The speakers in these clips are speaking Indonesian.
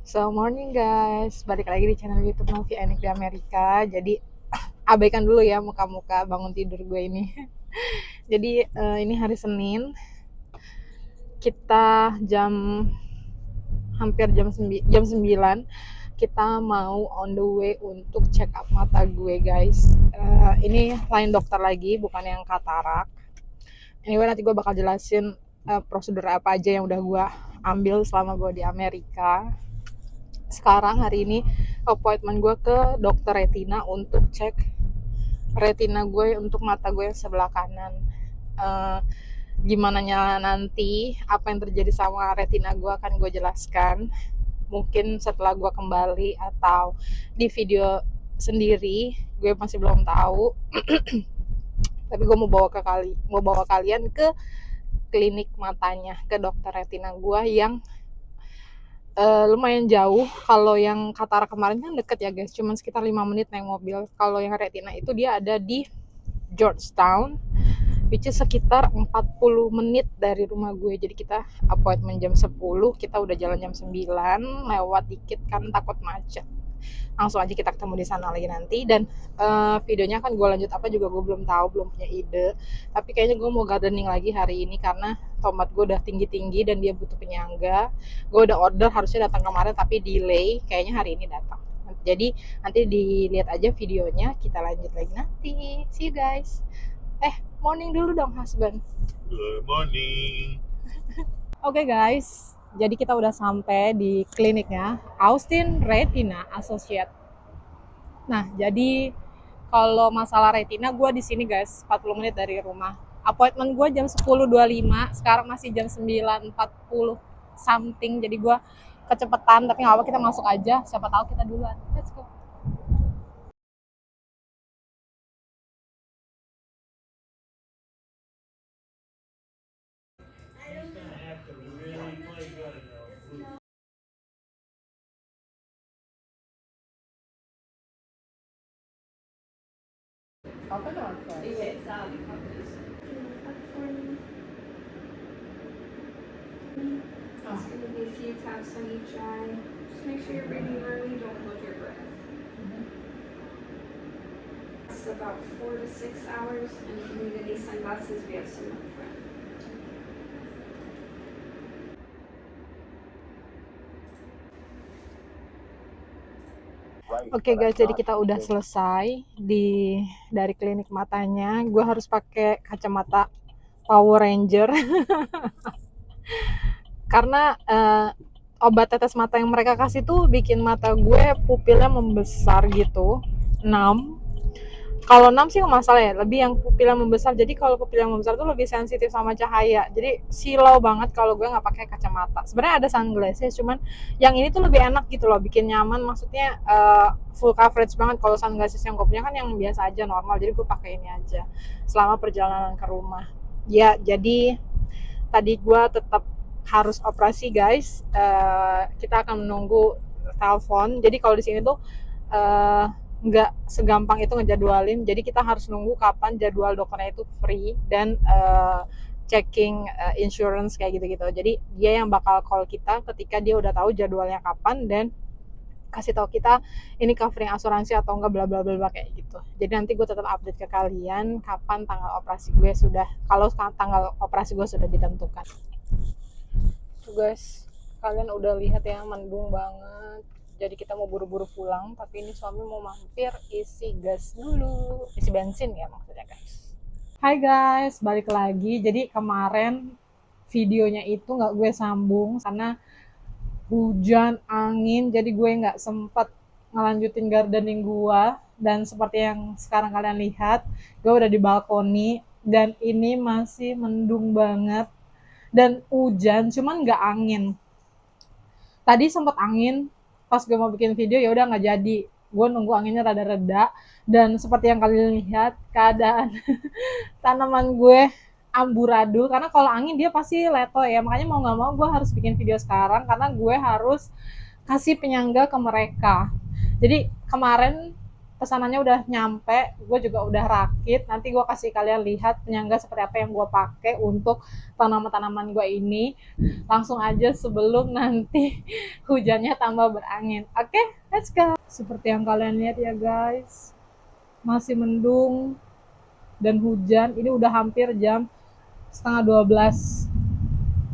So morning guys, balik lagi di channel YouTube Novi Enik di Amerika. Jadi abaikan dulu ya muka-muka bangun tidur gue ini. Jadi ini hari Senin, kita hampir jam 9 kita mau on the way untuk check up mata gue guys. Ini lain dokter lagi, bukan yang katarak. Anyway, nanti gue bakal jelasin prosedur apa aja yang udah gue ambil selama gue di Amerika. Sekarang hari ini appointment gue ke dokter retina untuk cek retina gue untuk mata gue yang sebelah kanan. uh, Gimana nyala nanti, apa yang terjadi sama retina gue akan gue jelaskan mungkin setelah gue kembali atau di video sendiri, gue masih belum tahu. Tapi gue mau bawa kalian ke klinik matanya, ke dokter retina gue yang lumayan jauh. Kalau yang Katara kemarin kan deket ya guys, cuman sekitar 5 menit naik mobil. Kalau yang retina itu dia ada di Georgetown, which is sekitar 40 menit dari rumah gue. Jadi kita appointment jam 10, kita udah jalan jam 9, lewat dikit kan takut macet. Langsung aja kita ketemu di sana lagi nanti. Dan videonya kan gue lanjut apa juga gue belum tahu, belum punya ide. Tapi kayaknya gue mau gardening lagi hari ini karena tomat gue udah tinggi-tinggi dan dia butuh penyangga. Gue udah order, harusnya datang kemarin tapi delay, kayaknya hari ini datang. Jadi nanti dilihat aja videonya, kita lanjut lagi nanti. See you guys. Morning dulu dong husband. Good morning. Oke guys, jadi kita udah sampai di kliniknya Austin Retina Associate. Nah, jadi kalau masalah retina gue di sini guys, 40 menit dari rumah. Appointment gue jam 10.25, sekarang masih jam 9.40 something. Jadi gue kecepatan, tapi nggak apa, kita masuk aja. Siapa tahu kita duluan. Let's go. Apa dong? It's going to be a few taps on each eye. Just make sure you're breathing early, don't hold your breath. It's about 4 to 6 hours, and if you need any sunglasses, we have some up front. Oke guys, jadi kita udah selesai dari klinik matanya. Gue harus pakai kacamata Power Ranger karena obat tetes mata yang mereka kasih tuh bikin mata gue pupilnya membesar gitu. 6. Kalau 6 sih nggak masalah ya, lebih yang pupilnya membesar. Jadi kalau pupil yang membesar tuh lebih sensitif sama cahaya. Jadi silau banget kalau gue nggak pakai kacamata. Sebenarnya ada sunglasses, cuman yang ini tuh lebih enak gitu loh, bikin nyaman. Maksudnya full coverage banget. Kalau sunglasses yang gue punya kan yang biasa aja, normal. Jadi gue pakai ini aja selama perjalanan ke rumah. Ya, jadi tadi gue tetap harus operasi guys. Kita akan menunggu telepon. Jadi kalau di sini tuh nggak segampang itu ngejadwalin. Jadi kita harus nunggu kapan jadwal dokternya itu free dan checking insurance kayak gitu-gitu. Jadi dia yang bakal call kita ketika dia udah tahu jadwalnya kapan dan kasih tahu kita ini covering asuransi atau enggak, bla bla bla kayak gitu. Jadi nanti gue tetap update ke kalian kapan tanggal operasi gue sudah, kalau tanggal operasi gue sudah ditentukan. Tuh guys, kalian udah lihat ya, mendung banget. Jadi kita mau buru-buru pulang, tapi ini suami mau mampir isi gas dulu, isi bensin ya maksudnya guys. Hai guys, balik lagi. Jadi kemarin videonya itu nggak gue sambung karena hujan, angin, jadi gue nggak sempet ngelanjutin gardening gue. Dan seperti yang sekarang kalian lihat, gue udah di balkoni dan ini masih mendung banget dan hujan, cuman nggak angin. Tadi sempat angin pas gue mau bikin video, ya udah nggak jadi. Gue nunggu anginnya rada-reda dan seperti yang kalian lihat, keadaan tanaman gue amburadul karena kalau angin dia pasti leto ya. Makanya mau nggak mau gue harus bikin video sekarang karena gue harus kasih penyangga ke mereka. Jadi kemarin pesanannya udah nyampe, gue juga udah rakit. Nanti gue kasih kalian lihat penyangga seperti apa yang gue pakai untuk tanaman-tanaman gue ini. Langsung aja sebelum nanti hujannya tambah berangin. Oke, let's go. Seperti yang kalian lihat ya guys, masih mendung dan hujan. Ini udah hampir jam setengah 12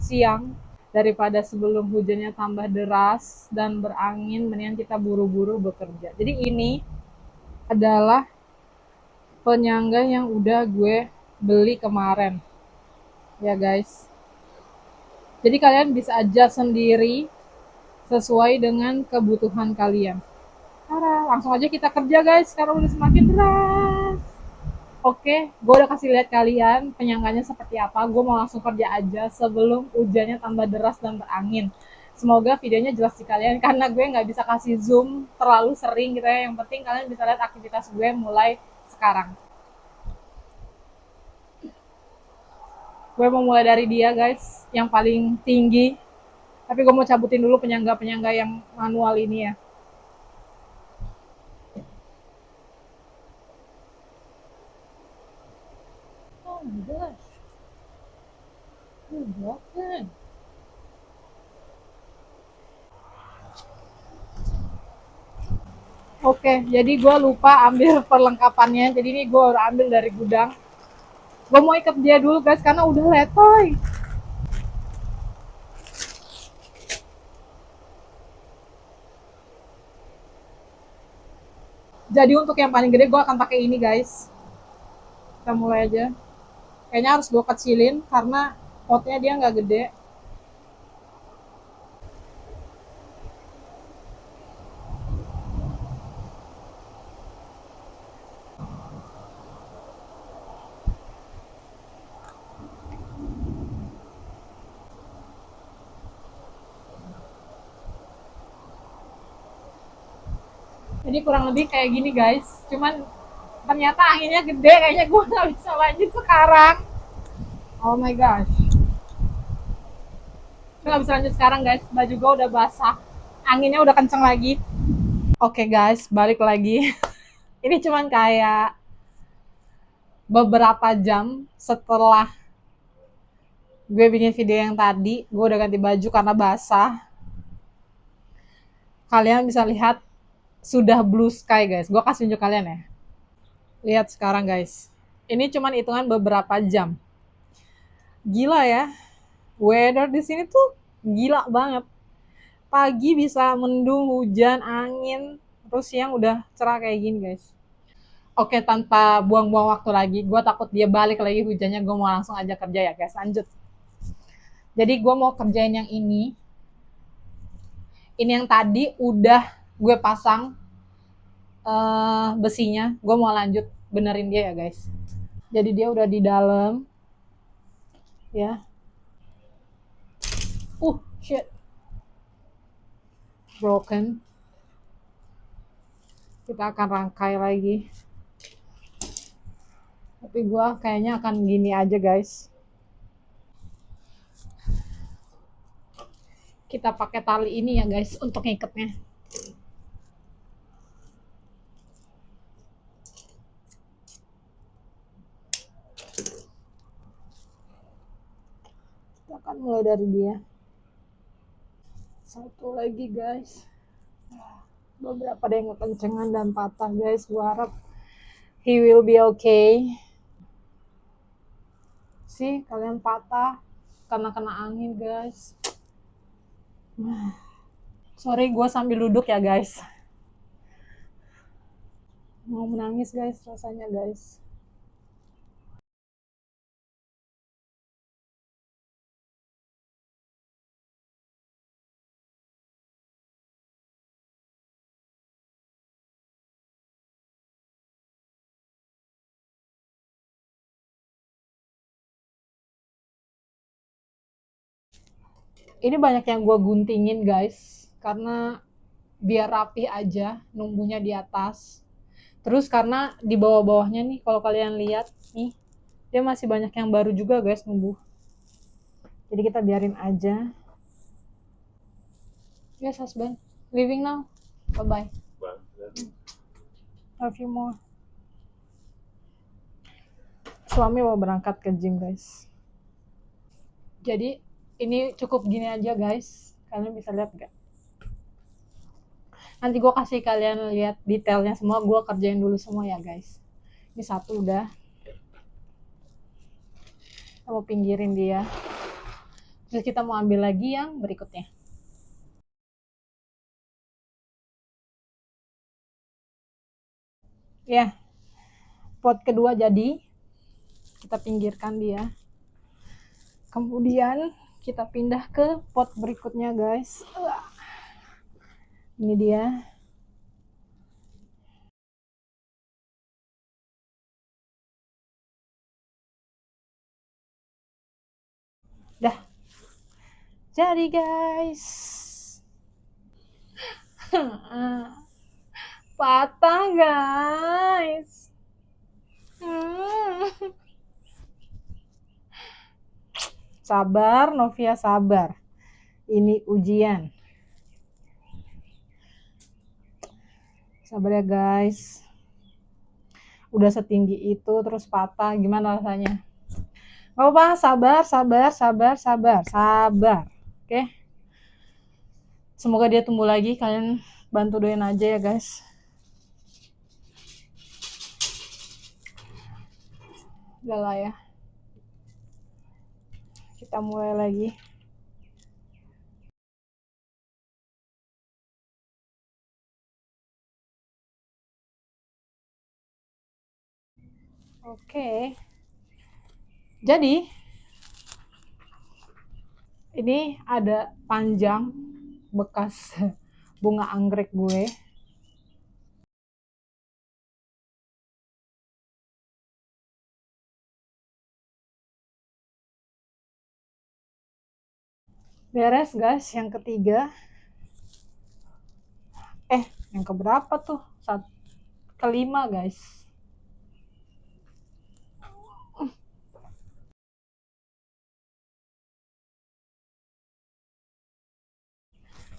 siang. Daripada sebelum hujannya tambah deras dan berangin, mendingan kita buru-buru bekerja. Jadi ini adalah penyangga yang udah gue beli kemarin ya guys. Jadi kalian bisa adjust sendiri sesuai dengan kebutuhan kalian. Tara, langsung aja kita kerja guys, karena udah semakin deras. Oke, gue udah kasih lihat kalian penyangganya seperti apa. Gue mau langsung kerja aja sebelum hujannya tambah deras dan berangin. Semoga videonya jelas di kalian, karena gue nggak bisa kasih zoom terlalu sering gitu ya. Yang penting kalian bisa lihat aktivitas gue mulai sekarang. Gue mau mulai dari dia guys, yang paling tinggi. Tapi gue mau cabutin dulu penyangga-penyangga yang manual ini ya. Oh my gosh. Broken. Oke, jadi gue lupa ambil perlengkapannya. Jadi ini gue udah ambil dari gudang. Gue mau ikat dia dulu guys, karena udah letoy. Jadi untuk yang paling gede gue akan pakai ini guys. Kita mulai aja. Kayaknya harus gue kecilin karena potnya dia nggak gede. Jadi kurang lebih kayak gini guys. Cuman ternyata anginnya gede, kayaknya gue nggak bisa lanjut sekarang. Oh my gosh. Gue nggak bisa lanjut sekarang guys. Baju gue udah basah. Anginnya udah kenceng lagi. Oke guys, balik lagi. Ini cuman kayak beberapa jam setelah gue bikin video yang tadi. Gue udah ganti baju karena basah. Kalian bisa lihat sudah blue sky guys. Gue kasih tunjuk kalian ya. Lihat sekarang guys. Ini cuman hitungan beberapa jam. Gila ya. Weather di sini tuh gila banget. Pagi bisa mendung, hujan, angin, terus siang udah cerah kayak gini guys. Oke, tanpa buang-buang waktu lagi, gue takut dia balik lagi hujannya, gue mau langsung aja kerja ya guys, lanjut. Jadi gue mau kerjain yang ini yang tadi udah gue pasang besinya, gue mau lanjut benerin dia ya guys. Jadi dia udah di dalam ya. Shit, broken. Kita akan rangkai lagi. Tapi gue kayaknya akan gini aja guys. Kita pakai tali ini ya guys untuk ngikatnya. Kita akan mulai dari dia. Satu lagi guys. Beberapa ada yang kekencengan dan patah guys. Gue harap he will be okay. Sih, kalian patah karena kena angin guys. Sorry, gue sambil duduk ya guys. Mau menangis guys rasanya guys. Ini banyak yang gue guntingin guys, karena biar rapi aja numbuhnya di atas. Terus karena di bawah-bawahnya nih, kalau kalian lihat nih, dia masih banyak yang baru juga guys numbuh. Jadi kita biarin aja. Yes husband, leaving now. Bye bye. Love you more. Suami mau berangkat ke gym guys. Jadi ini cukup gini aja guys. Kalian bisa lihat gak? Nanti gue kasih kalian lihat detailnya semua. Gue kerjain dulu semua ya guys. Ini satu udah. Kita mau pinggirin dia. Terus kita mau ambil lagi yang berikutnya. Ya, pot kedua jadi. Kita pinggirkan dia. Kemudian kita pindah ke pot berikutnya guys. Ini dia. Dah. Jadi guys. Patah guys. Sabar Novia, sabar. Ini ujian. Sabar ya guys. Udah setinggi itu terus patah, gimana rasanya? Gak apa, sabar. Oke. Semoga dia tumbuh lagi, kalian bantu doain aja ya guys. Udah lah ya. Kita mulai lagi. Oke. Jadi ini ada panjang bekas bunga anggrek gue. Beres guys, yang ketiga. Yang keberapa tuh? Kelima guys.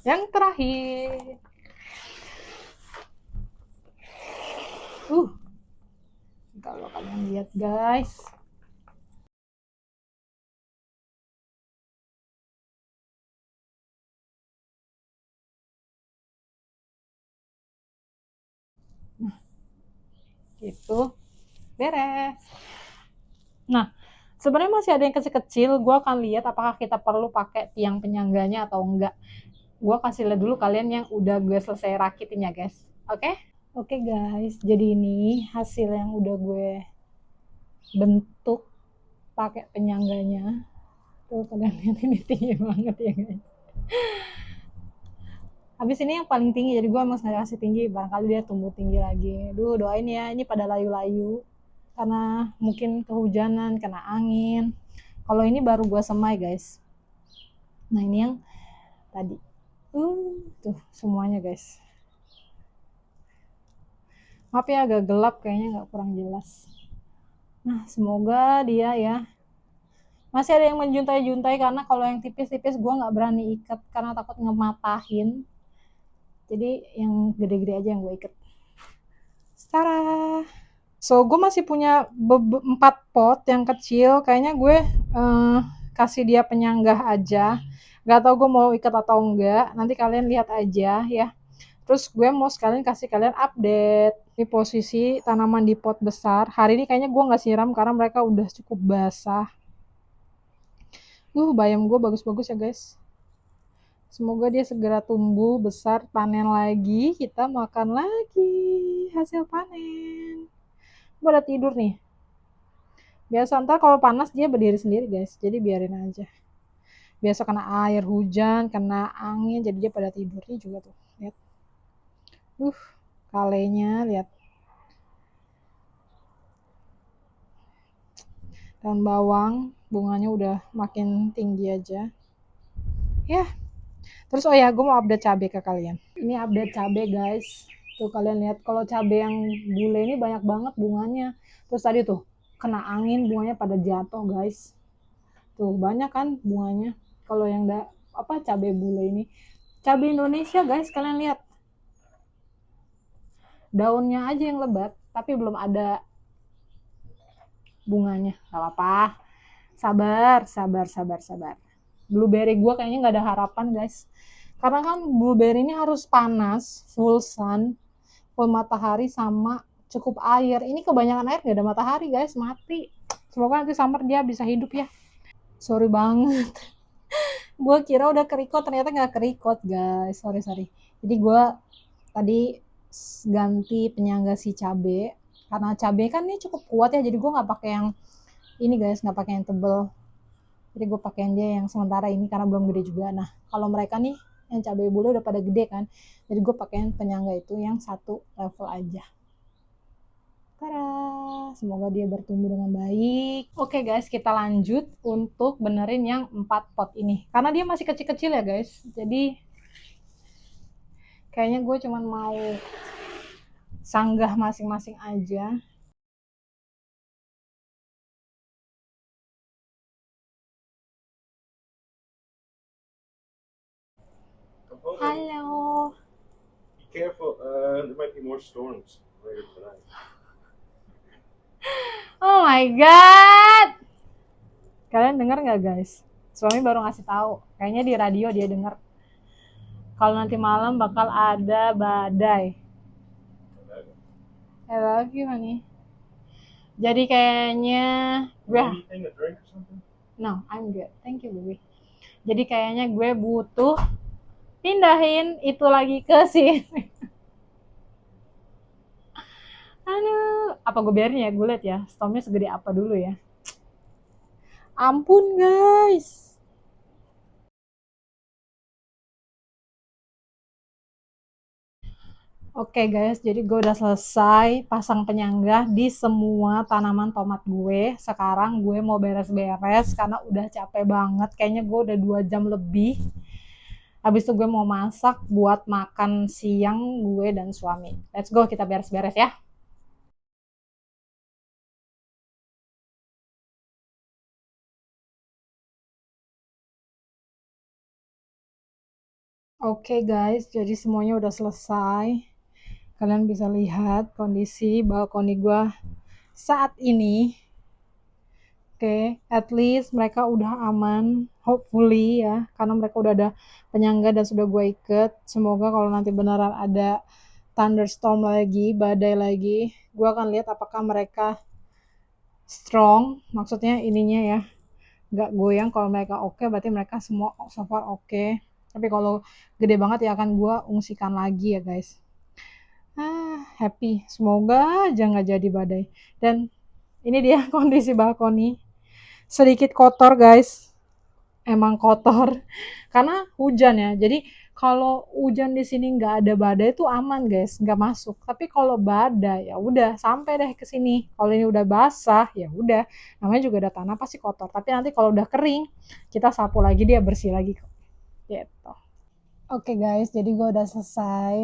Yang terakhir. Kalau kalian lihat guys. Gitu. Beres. Nah, sebenarnya masih ada yang kecil-kecil. Gue akan lihat apakah kita perlu pakai tiang penyangganya atau enggak. Gue kasih lihat dulu kalian yang udah gue selesai rakitin ya guys. Oke? Oke guys, jadi ini hasil yang udah gue bentuk pakai penyangganya. Tuh kalian lihat ini tinggi banget ya guys. Habis ini yang paling tinggi, jadi gue emang sengaja kasih tinggi, barangkali dia tumbuh tinggi lagi. Duh, doain ya, ini pada layu-layu karena mungkin kehujanan, kena angin. Kalau ini baru gue semai guys. Nah ini yang tadi. Tuh semuanya guys. Maaf ya agak gelap kayaknya, nggak, kurang jelas. Nah semoga dia ya. Masih ada yang menjuntai-juntai karena kalau yang tipis-tipis gue nggak berani ikat karena takut ngematahin. Jadi yang gede-gede aja yang gue ikat. Tara. So gue masih punya 4 pot yang kecil. Kayaknya gue kasih dia penyanggah aja. Gak tau gue mau ikat atau enggak. Nanti kalian lihat aja ya. Terus gue mau sekalian kasih kalian update. Ini posisi tanaman di pot besar. Hari ini kayaknya gue gak siram karena mereka udah cukup basah. Bayam gue bagus-bagus ya guys. Semoga dia segera tumbuh besar, panen lagi, kita makan lagi hasil panen. Gue udah tidur nih. Biasa ntar kalau panas dia berdiri sendiri guys, jadi biarin aja. Biasa kena air hujan, kena angin, jadi dia pada tidurnya juga tuh. Lihat. Kalenya lihat. Daun bawang, bunganya udah makin tinggi aja. Ya. Terus ya, gue mau update cabai ke kalian. Ini update cabai guys. Tuh kalian lihat, kalau cabai yang bule ini banyak banget bunganya. Terus tadi tuh kena angin bunganya pada jatuh guys. Tuh banyak kan bunganya. Kalau yang cabai bule ini. Cabai Indonesia guys, kalian lihat. daunnya aja yang lebat, tapi belum ada bunganya. Gak apa-apa, sabar. Blueberry gue kayaknya nggak ada harapan guys, karena kan blueberry ini harus panas, full sun, full matahari, sama cukup air. Ini kebanyakan air, nggak ada matahari guys, mati. Semoga nanti summer dia bisa hidup ya. Sorry banget. Gue kira udah kerikot, ternyata nggak kerikot guys. Sorry. Jadi gue tadi ganti penyangga si cabe, karena cabe kan ini cukup kuat ya. Jadi gue nggak pakai yang ini guys, nggak pakai yang tebel. Jadi gue pakai dia yang sementara ini karena belum gede juga. Nah kalau mereka nih yang cabai bule udah pada gede kan, jadi gue pakai penyangga itu yang satu level aja. Tada, semoga dia bertumbuh dengan baik. Oke guys, kita lanjut untuk benerin yang 4 pot ini, karena dia masih kecil-kecil ya guys. Jadi kayaknya gue cuman mau sanggah masing-masing aja. Halo. Be careful. There might be more storms later tonight. Oh my god. Kalian dengar nggak guys? Suami baru ngasih tahu. Kayaknya di radio dia dengar. Kalau nanti malam bakal ada badai. I love you honey. Jadi kayaknya Anything, a drink or something? no, I'm good. Thank you baby. Jadi kayaknya gue butuh pindahin itu lagi ke sini. Aduh, apa gue biarin ya? Gue liat ya, stormnya segede apa dulu ya. Ampun guys. Oke guys, jadi gue udah selesai pasang penyangga di semua tanaman tomat gue. Sekarang gue mau beres-beres karena udah capek banget. Kayaknya gue udah 2 jam lebih. Habis itu gue mau masak buat makan siang gue dan suami. Let's go, kita beres-beres ya. Oke guys, jadi semuanya udah selesai. Kalian bisa lihat kondisi balkoni gue saat ini. Oke, at least mereka udah aman, hopefully ya, karena mereka udah ada penyangga dan sudah gue ikat. Semoga kalau nanti beneran ada thunderstorm lagi, badai lagi, gue akan lihat apakah mereka strong, maksudnya ininya ya, nggak goyang. Kalau mereka oke, berarti mereka semua so far oke. Tapi kalau gede banget ya akan gue ungsikan lagi ya guys. Happy, semoga aja nggak jadi badai. Dan ini dia kondisi balkoni, sedikit kotor guys, emang kotor karena hujan ya. Jadi kalau hujan di sini nggak ada badai itu aman guys, nggak masuk. Tapi kalau badai ya udah sampai deh ke sini. Kalau ini udah basah ya udah, namanya juga ada tanah pasti kotor. Tapi nanti kalau udah kering kita sapu lagi, dia bersih lagi kok. Gitu. Oke guys, jadi gue udah selesai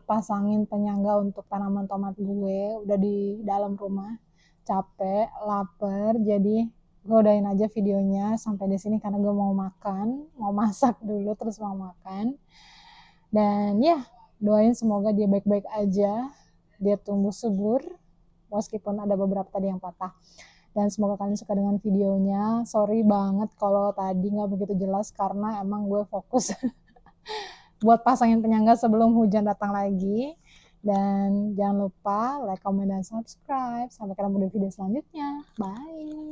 pasangin penyangga untuk tanaman tomat gue. Udah di dalam rumah, capek, lapar, jadi gue udahin aja videonya sampai di sini karena gue mau makan, mau masak dulu terus mau makan. Dan ya, doain semoga dia baik-baik aja, dia tumbuh subur meskipun ada beberapa tadi yang patah. Dan semoga kalian suka dengan videonya. Sorry banget kalau tadi nggak begitu jelas karena emang gue fokus buat pasangin penyangga sebelum hujan datang lagi. Dan jangan lupa like, comment, dan subscribe. Sampai ketemu di video selanjutnya. Bye.